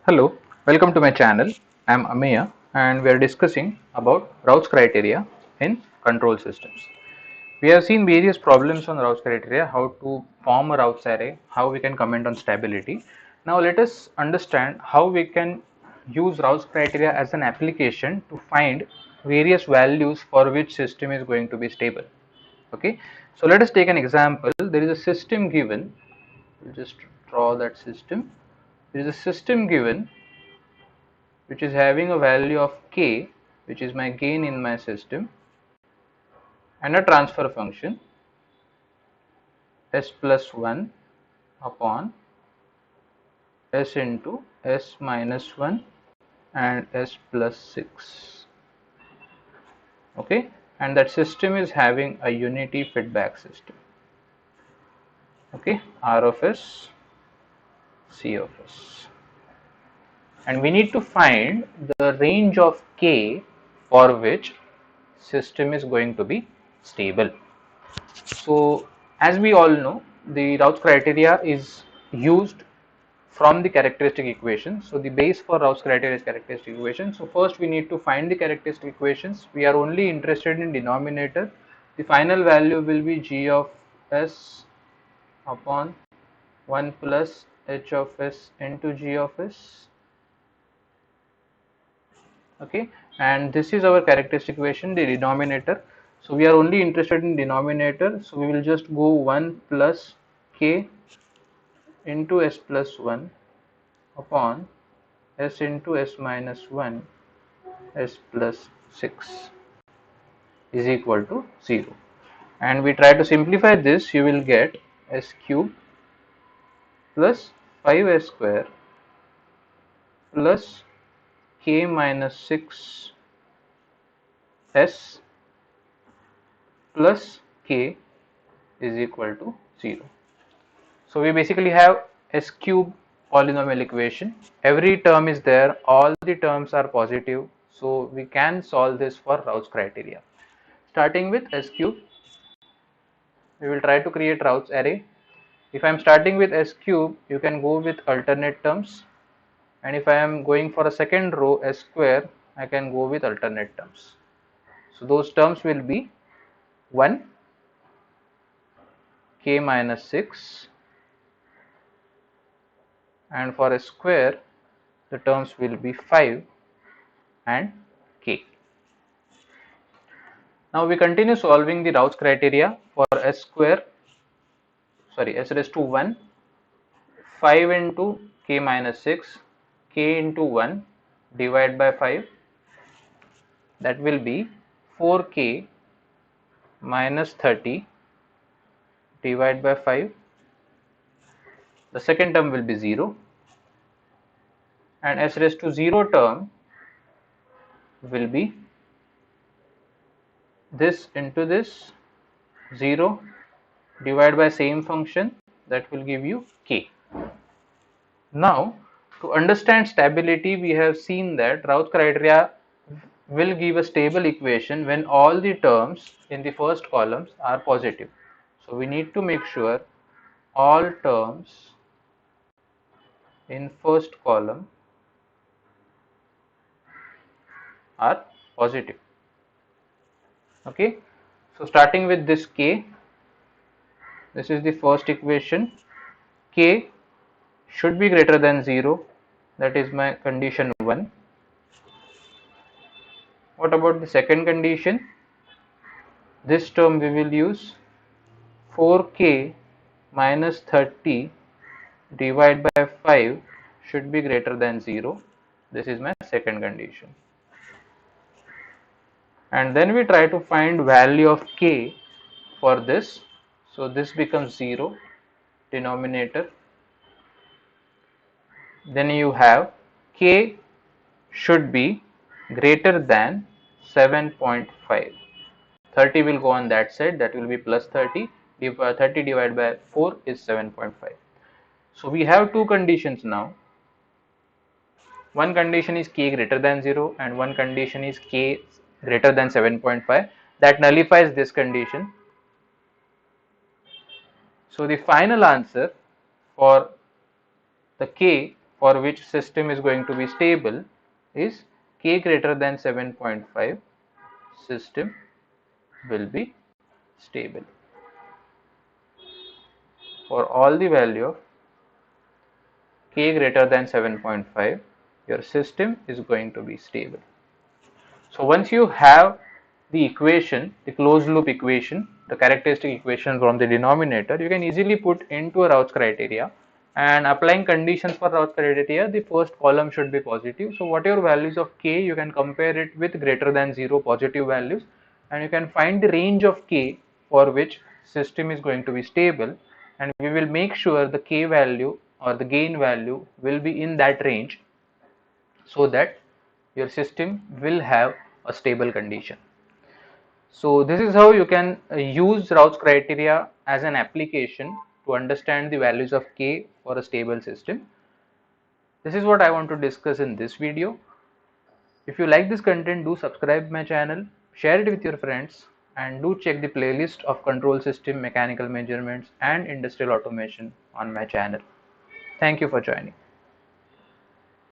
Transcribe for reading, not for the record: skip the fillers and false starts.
Hello, welcome to my channel. I am Ameya and we are discussing about Routh's criteria in control systems. We have seen various problems on Routh's criteria, how to form a Routh's array, how we can comment on stability. Now let us understand how we can use Routh's criteria as an application to find various values for which system is going to be stable. Okay, so let us take an example. There is a system given. We'll just draw that system. There is a system given which is having a value of k, which is my gain in my system, and a transfer function s plus 1 upon s into s minus 1 and s plus 6. Okay, and that system is having a unity feedback system. Okay, r of s, c of s, and we need to find the range of k for which system is going to be stable. So, as we all know, the Routh criteria is used from the characteristic equation. So, the base for Routh criteria is characteristic equation. So, first we need to find the characteristic equations. We are only interested in denominator. The final value will be g of s upon 1 plus h of s into g of s. Okay, and this is our characteristic equation, the denominator. So we are only interested in denominator, so we will just go 1 plus k into s plus 1 upon s into s minus 1 s plus 6 is equal to 0, and we try to simplify this. You will get s cube plus 5s square plus k minus 6 s plus k is equal to 0. So we basically have s cube polynomial equation. Every term is there, all the terms are positive, so we can solve this for Routh's criteria. Starting with s cube, we will try to create Routh's array. If I am starting with s cube, you can go with alternate terms, and if I am going for a second row s square, I can go with alternate terms. So those terms will be 1 k minus 6, and for a square the terms will be 5 and k. Now we continue solving the Routh's criteria for s square, sorry, s raised to 1, 5 into k minus 6, k into 1 divided by 5, that will be 4k minus 30 divided by 5. The second term will be 0, and s raised to 0 term will be this into this 0 divided by same function, that will give you k. Now, to understand stability, we have seen that Routh criteria will give a stable equation when all the terms in the first columns are positive. So we need to make sure all terms in first column are positive. Okay, so starting with this k, this is the first equation. K should be greater than 0, that is my condition 1. What about the second condition? This term we will use 4k minus 30 divided by 5 should be greater than 0. This is my second condition. And then we try to find value of k for this. So this becomes 0, denominator. Then you have k should be greater than 7.5. 30 will go on that side, that will be plus 30. 30 divided by 4 is 7.5. So we have two conditions now. One condition is k greater than 0 and one condition is k greater than 7.5. That nullifies this condition. So the final answer for the k for which system is going to be stable is k greater than 7.5, system will be stable. For all the value of k greater than 7.5, your system is going to be stable. So once you have the equation, the closed loop equation, the characteristic equation from the denominator, you can easily put into a Routh criteria, and applying conditions for Routh criteria, the first column should be positive. So whatever values of k, you can compare it with greater than 0 positive values, and you can find the range of k for which system is going to be stable, and we will make sure the k value or the gain value will be in that range, so that your system will have a stable condition. So this is how you can use Routh criteria as an application to understand the values of k for a stable system. This is what I want to discuss in this video. If you like this content, do subscribe my channel, share it with your friends, and do check the playlist of control system, mechanical measurements, and industrial automation on my channel. Thank you for joining.